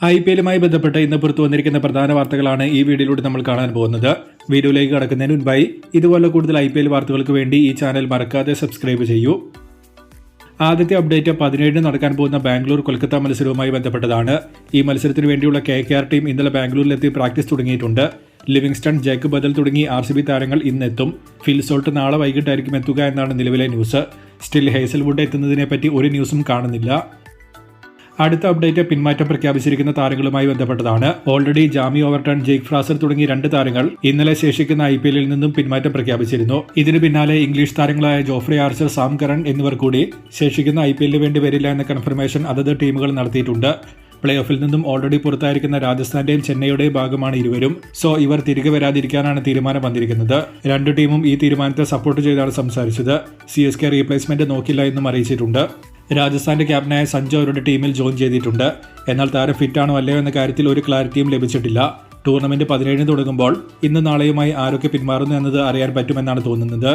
IPL-മായി ബന്ധപ്പെട്ട് ഇന്ന് പുറത്തു വന്നിരിക്കുന്ന പ്രധാന വാർത്തകളാണ് ഈ വീഡിയോയിലൂടെ നമ്മൾ കാണാൻ പോകുന്നത്. വീഡിയോയിലേക്ക് കടക്കുന്നതിന് മുൻപായി ഇതുപോലെ കൂടുതൽ IPL വാർത്തകൾക്ക് വേണ്ടി ഈ ചാനൽ മറക്കാതെ സബ്സ്ക്രൈബ് ചെയ്യൂ. ആദ്യത്തെ അപ്ഡേറ്റ് 17 നടക്കാൻ പോകുന്ന ബാംഗ്ലൂർ കൊൽക്കത്ത മത്സരവുമായി ബന്ധപ്പെട്ടതാണ്. ഈ മത്സരത്തിന് വേണ്ടിയുള്ള KKR ടീം ഇന്നലെ ബാംഗ്ലൂരിലെത്തി പ്രാക്ടീസ് തുടങ്ങിയിട്ടുണ്ട്. ലിവിങ്സ്റ്റൺ, ജേക്കബ് ബദൽ തുടങ്ങി RCB താരങ്ങൾ ഇന്നെത്തും. ഫിൽ സോൾട്ട് നാളെ വൈകിട്ടായിരിക്കും എത്തുക എന്നാണ് നിലവിലെ ന്യൂസ്. സ്റ്റിൽ ഹേസൽവുഡ് എത്തുന്നതിനെപ്പറ്റി ഒരു ന്യൂസും കാണുന്നില്ല. അടുത്ത അപ്ഡേറ്റ് പിന്മാറ്റം പ്രഖ്യാപിച്ചിരിക്കുന്ന താരങ്ങളുമായി ബന്ധപ്പെട്ടതാണ്. Already Jamie Overton, Jake Fraser തുടങ്ങി 2 താരങ്ങൾ ഇന്നലെ ശേഷിക്കുന്ന IPL-ൽ നിന്നും പിന്മാറ്റം പ്രഖ്യാപിച്ചിരുന്നു. ഇതിന് പിന്നാലെ ഇംഗ്ലീഷ് താരങ്ങളായ ജോഫ്രി ആർച്ചർ, സാം കറൻ എന്നിവർ കൂടി ശേഷിക്കുന്ന IPL-ന് വേണ്ടി വരില്ല എന്ന കൺഫർമേഷൻ അതത് ടീമുകൾ നടത്തിയിട്ടുണ്ട്. പ്ലേ ഓഫിൽ നിന്നും ഓൾറെഡി പുറത്തായിരിക്കുന്ന രാജസ്ഥാന്റെയും ചെന്നൈയുടെയും ഭാഗമാണ് ഇരുവരും. സോ ഇവർ തിരികെ വരാതിരിക്കാനാണ് തീരുമാനം വന്നിരിക്കുന്നത്. 2 ടീമും ഈ തീരുമാനത്തെ സപ്പോർട്ട് ചെയ്താണ് സംസാരിച്ചത്. CSK റീപ്ലേസ്മെന്റ് നോക്കില്ല എന്നും അറിയിച്ചിട്ടുണ്ട്. രാജസ്ഥാന്റെ ക്യാപ്റ്റനായ സഞ്ജു അവരുടെ ടീമിൽ ജോയിൻ ചെയ്തിട്ടുണ്ട്. എന്നാൽ താരം ഫിറ്റാണോ അല്ലയോ എന്ന കാര്യത്തിൽ ഒരു ക്ലാരിറ്റിയും ലഭിച്ചിട്ടില്ല. ടൂർണമെന്റ് 17 തുടങ്ങുമ്പോൾ ഇന്ന് നാളെയുമായി ആരൊക്കെ പിന്മാറുന്നു എന്നത് അറിയാൻ പറ്റുമെന്നാണ് തോന്നുന്നത്.